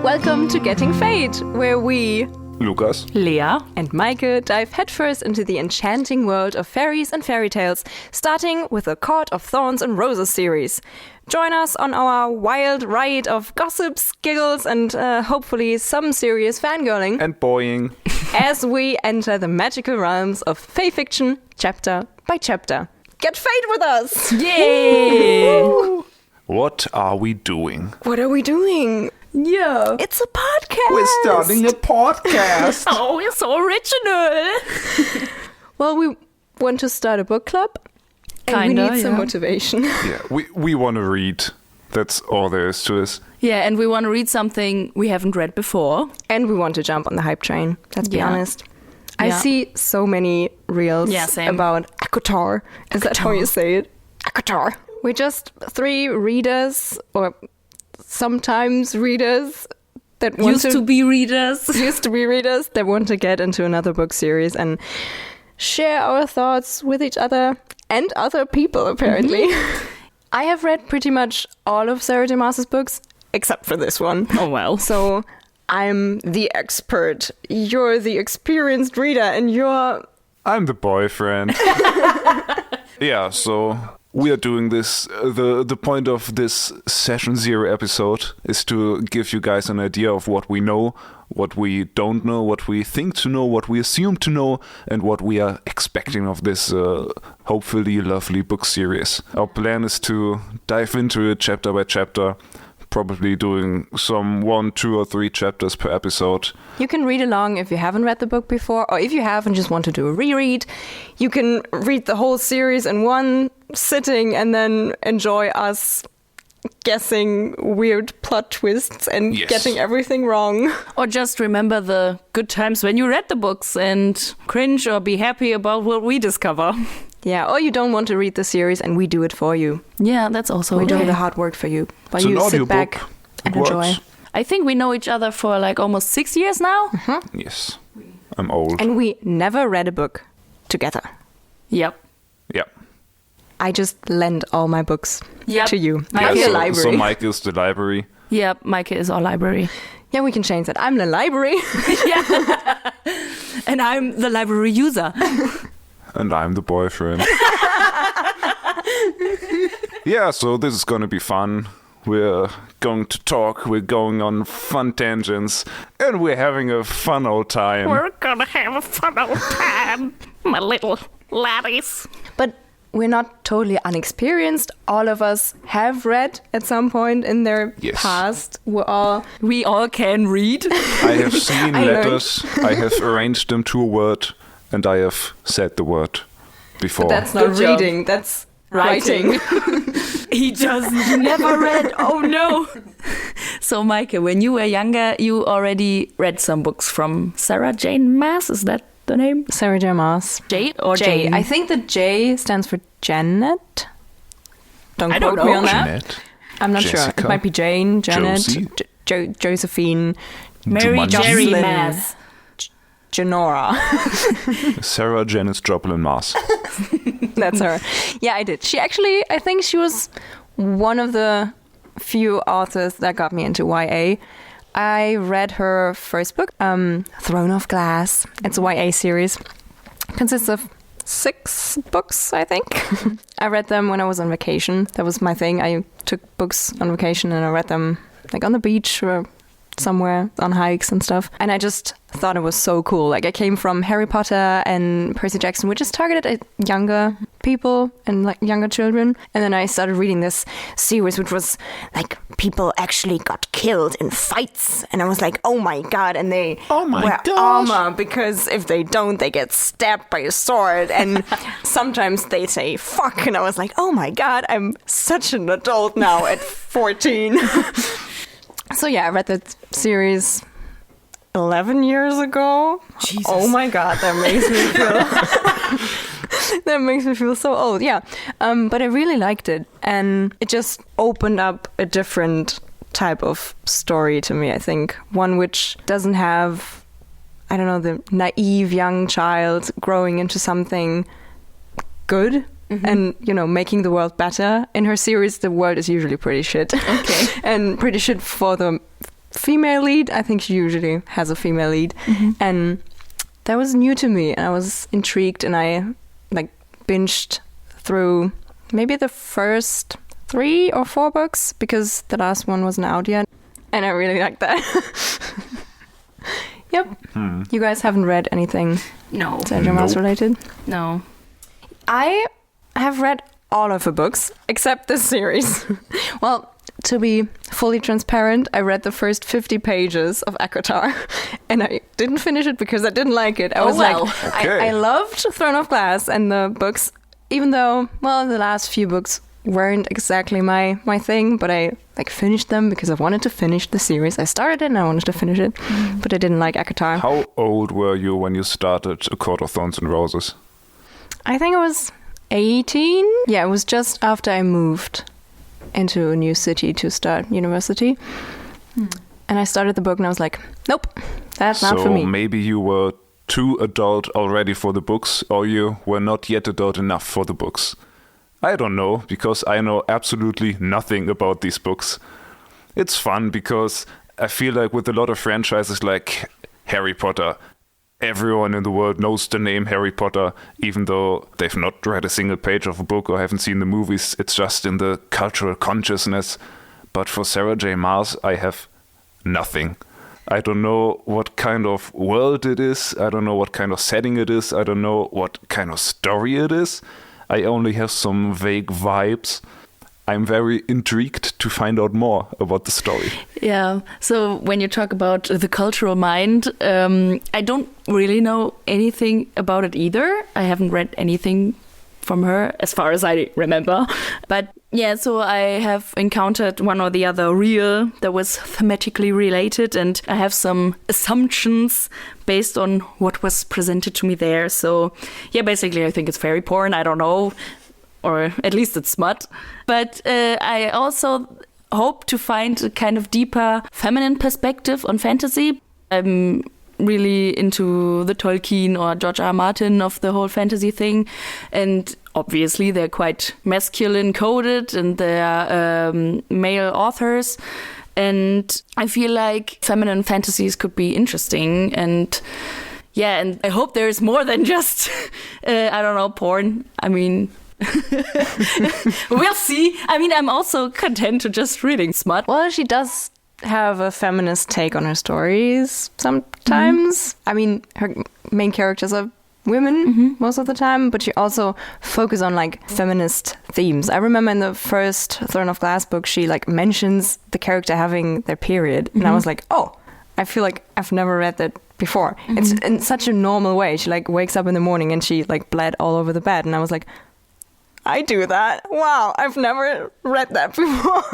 Welcome to Getting Fae'd, where we, Lukas, Lea, and Meike dive headfirst into the enchanting world of fairies and fairy tales, starting with the Court of Thorns and Roses series. Join us on our wild ride of gossips, giggles, and hopefully some serious fangirling. and boying. As we enter the magical realms of fae fiction, chapter by chapter. Get Fae'd with us! Yay! What are we doing? What are we doing? Yeah. It's a podcast! We're starting a podcast. Oh, it's so original. Well, we want to start a book club. And Kinda, we need some yeah. motivation. Yeah, we want to read. That's all there is to this. Yeah, and we want to read something we haven't read before. And we want to jump on the hype train. Let's be Yeah. honest. I Yeah. see so many reels Yeah, same. about ACOTAR. Is that how you say it? ACOTAR. We're just three readers, or sometimes readers, that want Used to be readers. used to be readers that want to get into another book series and share our thoughts with each other and other people, apparently. I have read pretty much all of Sarah J. Maas's books, except for this one. Oh, well. So I'm the expert. You're the experienced reader, and you're... I'm the boyfriend. Yeah, so we are doing this. The point of this Session 0 episode is to give you guys an idea of what we know, what we don't know, what we think to know, what we assume to know, and what we are expecting of this hopefully lovely book series. Our plan is to dive into it chapter by chapter, probably doing some 1, 2, or 3 chapters per episode. You can read along if you haven't read the book before, or if you have and just want to do a reread. You can read the whole series in one sitting and then enjoy us guessing weird plot twists and Yes. getting everything wrong. Or just remember the good times when you read the books and cringe or be happy about what we discover. Yeah, or you don't want to read the series and we do it for you. Yeah, that's also We do okay. the hard work for you. But It's an you sit audiobook. back and It enjoy. works. I think we know each other for like almost 6 years now. Yes, I'm old. And we never read a book together. Yep. Yeah. I just lend all my books Yep. to you. Yeah, Like a so, library. so Mike is the library. Yep, Meike is our library. Yeah, we can change that. I'm the library. And I'm the library user. And I'm the boyfriend. Yeah, so this is gonna be fun. We're going to talk, we're going on fun tangents, and we're having a fun old time. We're gonna have a fun old time, my little laddies. But we're not totally unexperienced. All of us have read at some point in their Yes. past. We all can read. I have seen I letters, I have arranged them to a word, and I have said the word before. That's not Good job. reading, that's writing. He never read. Oh no. So Meike, when you were younger, you already read some books from Sarah Jane Maas. Is that the name? Sarah J. Maas. J or J. Jane? I think the J stands for Janet. Don't I quote don't me know. on that. Jeanette, I'm not sure. Jessica, It might be Jane, Janet, Josie. Josephine, Mary Jumanji. Jerry Joplin. Maas. Janora. Sarah Janis Joplin Maas. That's her. Yeah, I did. I think she was one of the few authors that got me into YA. I read her first book, Throne of Glass. It's a YA series. Consists of 6 books, I think. I read them when I was on vacation. That was my thing. I took books on vacation and I read them like on the beach or somewhere on hikes and stuff. And I just thought it was so cool. Like I came from Harry Potter and Percy Jackson, which is targeted at younger people and like younger children. And then I started reading this series, which was like people actually got killed in fights. And I was like, oh my God. And they wear armor because if they don't, they get stabbed by a sword. And sometimes they say fuck. And I was like, oh my God, I'm such an adult now at 14. So yeah, I read that series 11 years ago. Jesus. Oh my God, that makes me feel that makes me feel so old. Yeah, but I really liked it, and it just opened up a different type of story to me. I think one which doesn't have, I don't know, the naive young child growing into something good. And, you know, making the world better. In her series, the world is usually pretty shit. Okay. And pretty shit for the female lead. I think she usually has a female lead. And that was new to me, and I was intrigued, and I like binged through maybe the first 3 or 4 books because the last one wasn't out yet, and I really liked that. Yep. You guys haven't read anything No. Sarah Maas related? No. I have read all of her books except this series. Well, to be fully transparent, I read the first 50 pages of ACOTAR, and I didn't finish it because I didn't like it. I was well. like, Okay. I loved Throne of Glass and the books, even though, well, the last few books weren't exactly my thing, but I like finished them because I wanted to finish the series. I started it and I wanted to finish it, but I didn't like ACOTAR. How old were you when you started A Court of Thorns and Roses? I think I was 18. Yeah, it was just after I moved into a new city to start university. And I started the book and I was like, nope, that's not for me. So maybe you were too adult already for the books, or you were not yet adult enough for the books. I don't know, because I know absolutely nothing about these books. It's fun because I feel like with a lot of franchises like Harry Potter, everyone in the world knows the name Harry Potter, even though they've not read a single page of a book or haven't seen the movies. It's just in the cultural consciousness. But for Sarah J. Maas, I have nothing. I don't know what kind of world it is. I don't know what kind of setting it is. I don't know what kind of story it is. I only have some vague vibes. I'm very intrigued to find out more about the story. Yeah. So when you talk about the cultural mind, I don't really know anything about it either. I haven't read anything from her as far as I remember. But yeah, so I have encountered one or the other reel that was thematically related, and I have some assumptions based on what was presented to me there. So yeah, basically I think it's fairy porn. I don't know. Or at least it's smut. But I also hope to find a kind of deeper feminine perspective on fantasy. I'm really into the Tolkien or George R. R. Martin of the whole fantasy thing. And obviously they're quite masculine coded and they're male authors. And I feel like feminine fantasies could be interesting. And yeah, and I hope there's more than just, I don't know, porn. I mean... We'll see. I mean, I'm also content to just reading smut. Well, she does have a feminist take on her stories sometimes. I mean, her main characters are women most of the time, but she also focuses on like feminist themes. I remember in the first Throne of Glass book, she like mentions the character having their period, and I was like, oh, I feel like I've never read that before. It's in such a normal way. She like wakes up in the morning and she like bled all over the bed, and I was like, I do that. Wow, I've never read that before.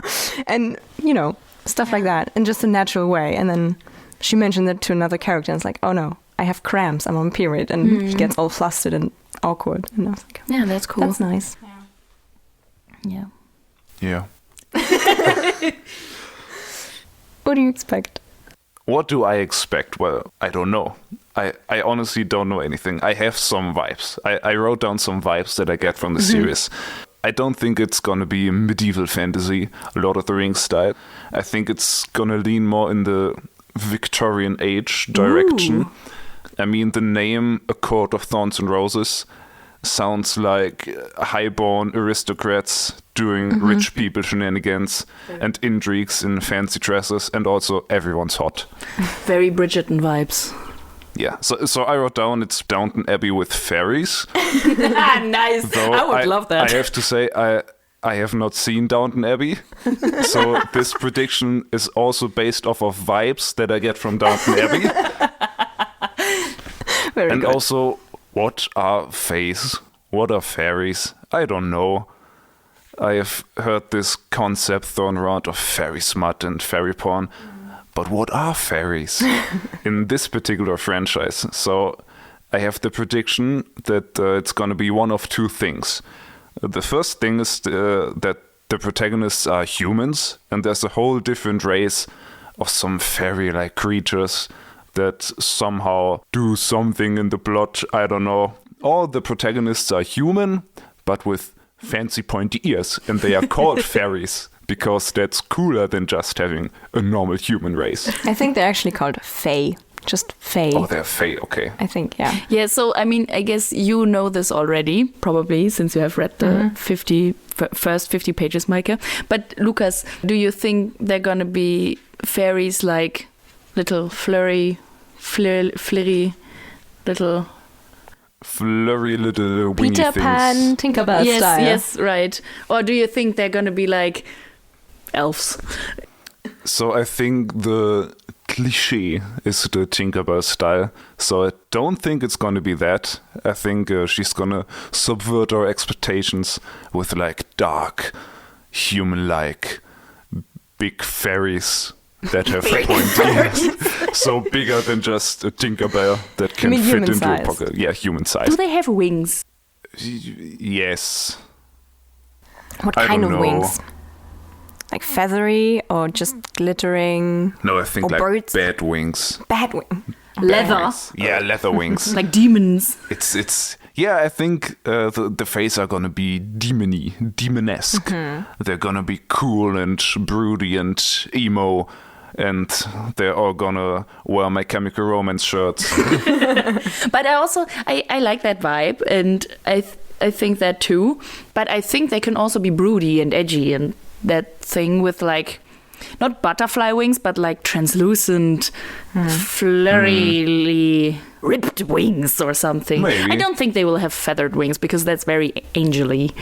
And, you know, stuff like that in just a natural way. And then she mentioned it to another character and it's like, oh no, I have cramps, I'm on period. And he gets all flustered and awkward. And I was like, yeah, that's cool. That's nice. Yeah. Yeah. What do you expect? What do I expect? Well, I don't know. I honestly don't know anything. I have some vibes. I wrote down some vibes that I get from the series. I don't think it's gonna be medieval fantasy, Lord of the Rings style. I think it's gonna lean more in the Victorian age direction. Ooh. I mean, the name A Court of Thorns and Roses sounds like highborn aristocrats doing rich people shenanigans and intrigues in fancy dresses, and also everyone's hot. Very Bridgerton vibes. Yeah, so I wrote down it's Downton Abbey with fairies. Nice. Though I would love that. I have to say, I have not seen Downton Abbey. So this prediction is also based off of vibes that I get from Downton Abbey. Very and good. also, what are fays? What are fairies? I don't know. I have heard this concept thrown around of fairy smut and fairy porn. But what are fairies in this particular franchise? So I have the prediction that it's going to be one of two things. The first thing is that the protagonists are humans, and there's a whole different race of some fairy-like creatures that somehow do something in the plot. I don't know. All the protagonists are human, but with fancy pointy ears, and they are called fairies because that's cooler than just having a normal human race. I think they're actually called Fae. Just Fae. Oh, they're Fae, okay. I think, yeah. Yeah, so I mean, I guess you know this already, probably, since you have read the first 50 pages, Meike. But Lukas, do you think they're gonna be fairies like little flurry, little... Flurry little wingy Peter things. Pan, Tinkerbell style. Yes, right. Or do you think they're gonna be like elves? So I think the cliche is the Tinkerbell style. So I don't think it's going to be that. I think she's going to subvert our expectations with like dark, human-like, big fairies that have pointy ears. So bigger than just a Tinkerbell that can fit human into size? a pocket. Yeah, human size. Do they have wings? Yes. What I kind don't of know. wings? Like feathery or just glittering? No, I think Or like birds? bad wings. Bad wing. Leather? Wings. Yeah, leather wings. Like demons? It's yeah. I think the Faes are gonna be demonesque. They're gonna be cool and broody and emo, and they're all gonna wear My Chemical Romance shirts. But I like that vibe, and I think that too. But I think they can also be broody and edgy, and that thing with like not butterfly wings, but like translucent, flurryly ripped wings or something. Maybe. I don't think they will have feathered wings because that's very angely.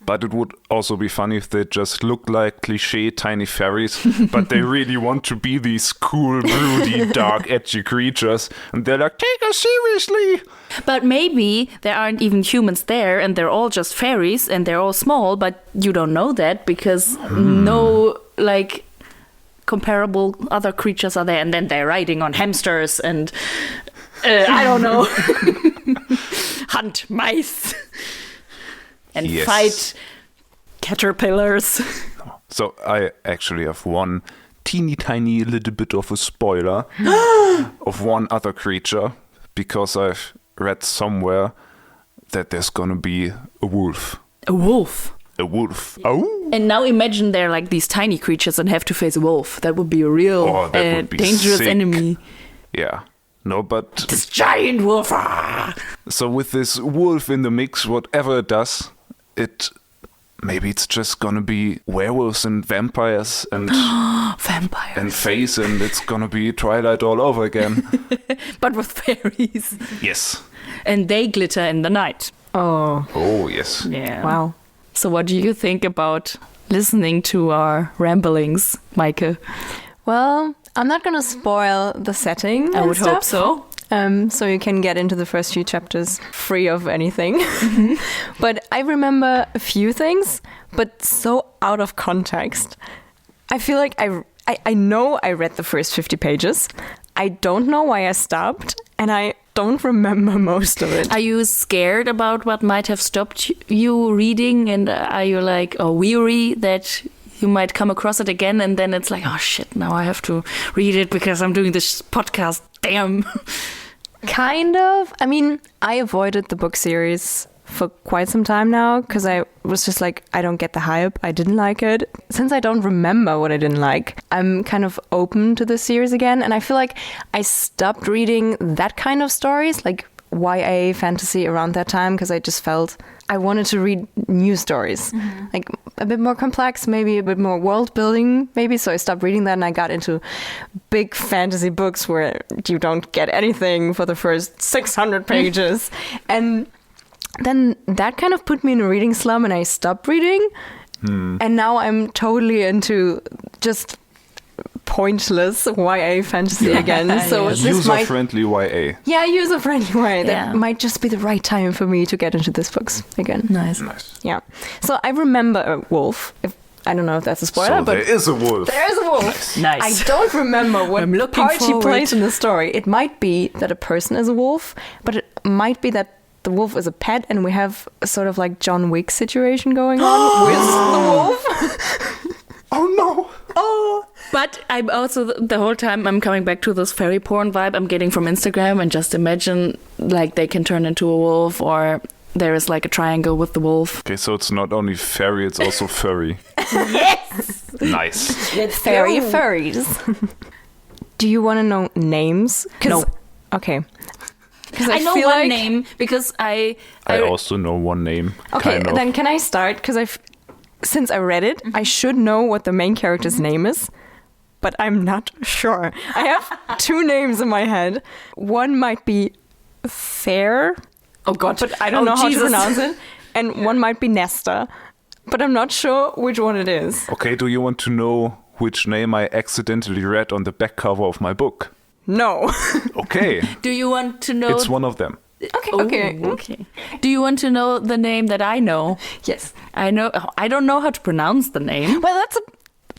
But it would also be funny if they just look like cliche tiny fairies, but they really want to be these cool, broody, dark, edgy creatures, and they're like, take us seriously. But maybe there aren't even humans there, and they're all just fairies, and they're all small. But you don't know that because no like comparable other creatures are there, and then they're riding on hamsters and I don't know, hunt mice. And Yes. fight caterpillars. So I actually have one teeny tiny little bit of a spoiler of one other creature, because I've read somewhere that there's gonna be a wolf. A wolf. A wolf. Oh! And now imagine they're like these tiny creatures and have to face a wolf. That would be a real Oh, that would be dangerous sick. enemy. Yeah. No, but This giant wolf. Ah! so with this wolf in the mix, whatever it does, maybe it's just gonna be werewolves and vampires and Vampires. and faes, and it's gonna be Twilight all over again. But with fairies. Yes. And they glitter in the night. Oh, Oh yes. Yeah. wow. So what do you think about listening to our ramblings, Meike? Well, I'm not going to spoil the setting. I and would hope stuff. so. So you can get into the first few chapters free of anything. But I remember a few things, but so out of context. I feel like I know I read the first 50 pages. I don't know why I stopped, and I don't remember most of it. Are you scared about what might have stopped you reading? And are you like weary that you might come across it again, and then it's like, oh shit, now I have to read it because I'm doing this podcast. Damn. Kind of. I mean, I avoided the book series for quite some time now because I was just like, I don't get the hype. I didn't like it. Since I don't remember what I didn't like, I'm kind of open to the series again. And I feel like I stopped reading that kind of stories, like YA fantasy around that time, because I just felt I wanted to read new stories, like a bit more complex, maybe a bit more world building, maybe. So I stopped reading that and I got into big fantasy books where you don't get anything for the first 600 pages. And then that kind of put me in a reading slump and I stopped reading. And now I'm totally into just pointless YA fantasy again. So this might, User-friendly YA. yeah, user-friendly way. Yeah. That might just be the right time for me to get into these books again. Nice. Nice. Yeah. So I remember a wolf. I don't know if that's a spoiler, So but there is a wolf. there is a wolf. Nice. I don't remember what I'm looking part she forward. plays in the story. It might be that a person is a wolf, but it might be that the wolf is a pet and we have a sort of like John Wick situation going on with the wolf. Oh no! Oh. But I'm also, the whole time I'm coming back to this fairy porn vibe I'm getting from Instagram, and just imagine like they can turn into a wolf, or there is like a triangle with the wolf. Okay, so it's not only fairy, it's also furry. Yes! Nice. Faeries. Do you want to know names? No. Okay. Because I know feel one like... name because I also know one name. Okay, kind of. then can I start? Because since I read it, I should know what the main character's name is, but I'm not sure. I have 2 names in my head. One might be Fair. Oh God! But I don't know how to pronounce it. And one might be Nesta, but I'm not sure which one it is. Okay, do you want to know which name I accidentally read on the back cover of my book? No. Okay. Do you want to know? It's one of them. Okay. Okay. Do you want to know the name that I know? Yes. I know. I don't know how to pronounce the name. Well, that's a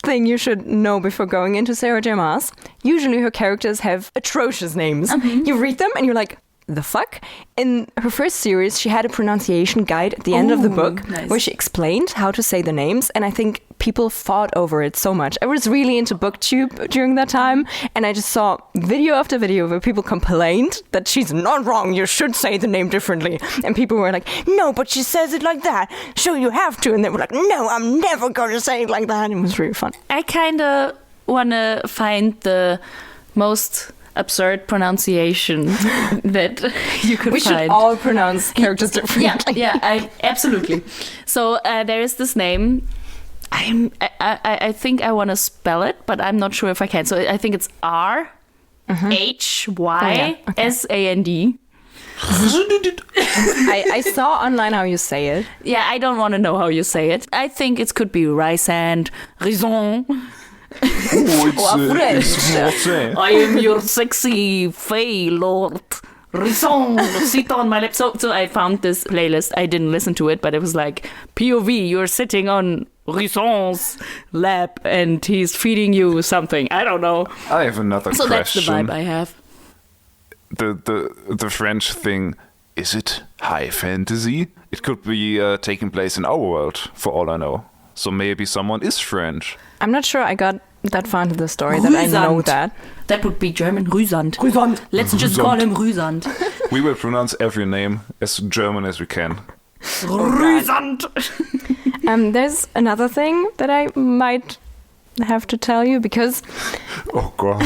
thing you should know before going into Sarah J. Maas. Usually her characters have atrocious names. You read them and you're like, the fuck? In her first series, she had a pronunciation guide at the end of the book nice. where she explained how to say the names, and I think people fought over it so much. I was really into BookTube during that time, and I just saw video after video where people complained that she's not wrong, you should say the name differently. And people were like, no, but she says it like that. Sure, you have to. And they were like, no, I'm never going to say it like that. It was really fun. I kind of want to find the most absurd pronunciation that you could We find. should all pronounce characters differently. Yeah, absolutely. So there is this name. I think I want to spell it, but I'm not sure if I can. So I think it's RHYSAND. I saw online how you say it. Yeah, I don't want to know how you say it. I think it could be Rysand, Rison. It's I am your sexy Fae Lord. Rison, sit on my lap. So I found this playlist. I didn't listen to it, but it was like, POV, you're sitting on Rison's lap and he's feeding you something. I don't know. I have another So question. that's the vibe I have. The French thing, is it high fantasy? It could be taking place in our world, for all I know. So maybe someone is French. I'm not sure I got that far into the story that I know that. That would be German. Rüsand. Let's just call him Rüsand. We will pronounce every name as German as we can. Rüsand. There's another thing that I might have to tell you because Oh god.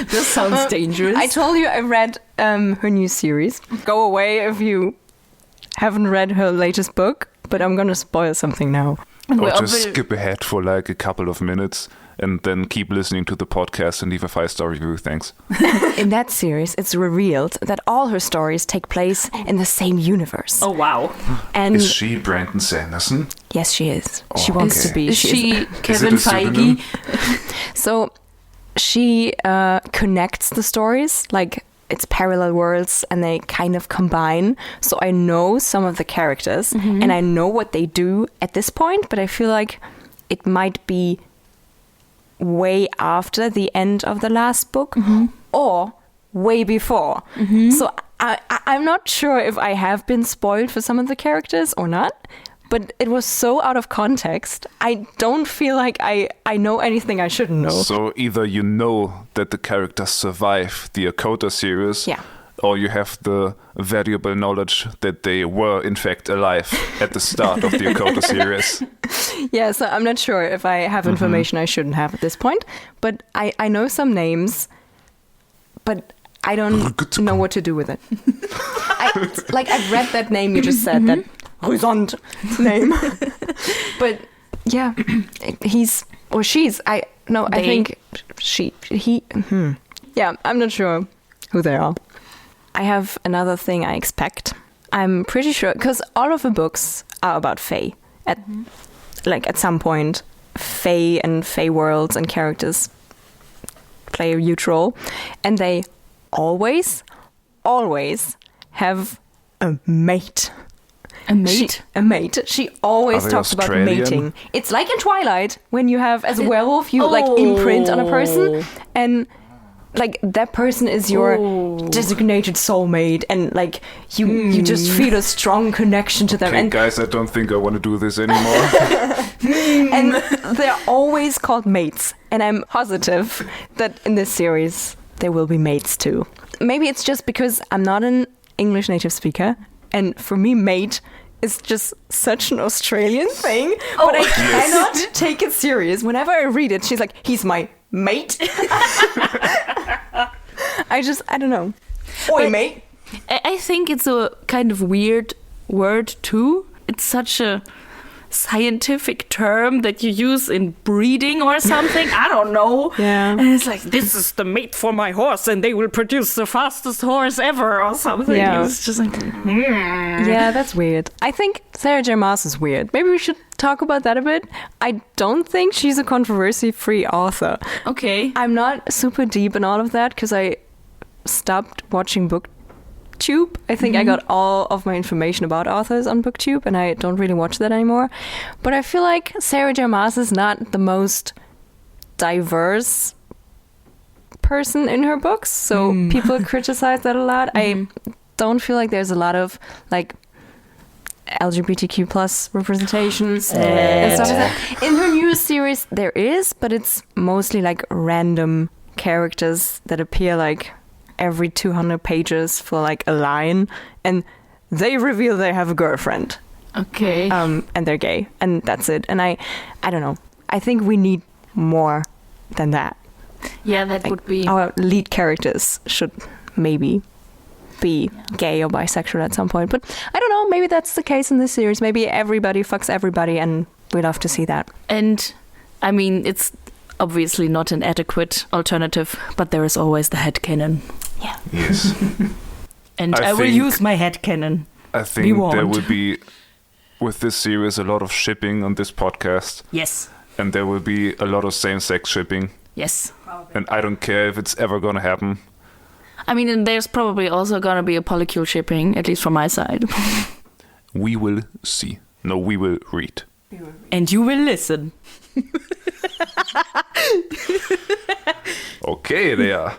This sounds dangerous. I told you I read her new series. Go away if you haven't read her latest book, but I'm gonna spoil something now. Or just skip ahead for like a couple of minutes and then keep listening to the podcast and leave a 5-star review. Thanks. In that series, it's revealed that all her stories take place in the same universe. Oh, wow. And Is she Brandon Sanderson? yes, she is. Oh, She wants okay. to be. Is she Kevin it a pseudonym? Feige? So she connects the stories, like it's parallel worlds, and they kind of combine. So I know some of the characters, and I know what they do at this point, but I feel like it might be way after the end of the last book, or way before. So I'm not sure if I have been spoiled for some of the characters or not. But it was so out of context. I don't feel like I know anything I shouldn't know. So either you know that the characters survive the ACOTAR series, Yeah. or you have the valuable knowledge that they were in fact alive at the start of the ACOTAR series. Yeah, so I'm not sure if I have information I shouldn't have at this point. But I know some names, but I don't know what to do with it. I've read that name you just said, that Rüsand name. But yeah, he's or she's. I think he. Yeah, I'm not sure who they are. I have another thing I expect. I'm pretty sure because all of the books are about Fae. At some point, Fae and Fae worlds and characters play a huge role, and they always have a mate. A mate? A mate. She always Are they talks about Australian? mating. It's like in Twilight when you have, as a werewolf, you like imprint on a person, and like that person is your designated soulmate, and like you just feel a strong connection to them. Okay, And guys, I don't think I want to do this anymore. and they're always called mates, and I'm positive that in this series there will be mates too. Maybe it's just because I'm not an English native speaker, And for me, mate is just such an Australian thing, but I cannot take it serious. Whenever I read it, she's like, he's my mate. I don't know. Oi, mate. I think it's a kind of weird word too. It's such a scientific term that you use in breeding or something. I don't know. Yeah. And it's like, this is the mate for my horse and they will produce the fastest horse ever or something. Yeah. It's just like, Yeah, that's weird. I think Sarah J. Maas is weird. Maybe we should talk about that a bit. I don't think she's a controversy-free author. okay. I'm not super deep in all of that because I stopped watching BookTube. I think I got all of my information about authors on BookTube, and I don't really watch that anymore. But I feel like Sarah J. Maas is not the most diverse person in her books, so people criticize that a lot. I don't feel like there's a lot of like LGBTQ plus representation and stuff like that. In her newest series there is, but it's mostly like random characters that appear like every 200 pages for like a line, and they reveal they have a girlfriend. Okay. And they're gay, and that's it. And I don't know. I think we need more than that. Yeah, that would be... Our lead characters should maybe be gay or bisexual at some point. But I don't know. Maybe that's the case in this series. Maybe everybody fucks everybody, and we love to see that. And, I mean, it's obviously not an adequate alternative, but there is always the headcanon. Yeah. Yes. And I will use my headcanon. I think there will be, with this series, a lot of shipping on this podcast. Yes. And there will be a lot of same-sex shipping. Yes. And I don't care if it's ever going to happen. I mean, and there's probably also going to be a polycule shipping, at least from my side. We will see. No, we will read. And you will listen. Okay, there.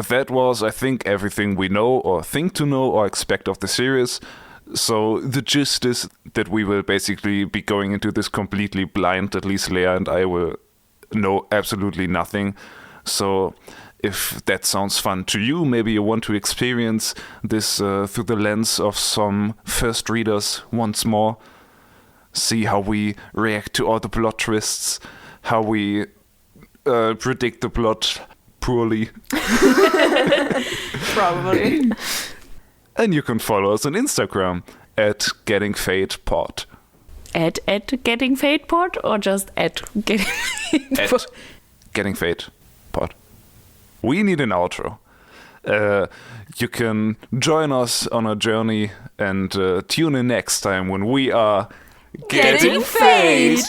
That was, I think, everything we know or think to know or expect of the series. So the gist is that we will basically be going into this completely blind. At least Lea and I will know absolutely nothing. So if that sounds fun to you, maybe you want to experience this through the lens of some first readers once more. See how we react to all the plot twists, how we predict the plot poorly. Probably. And you can follow us on Instagram at GettingFadePod. At Getting Fae'd Pod or just at Getting At GettingFadePod. We need an outro. You can join us on a journey and tune in next time when we are Getting Fae'd.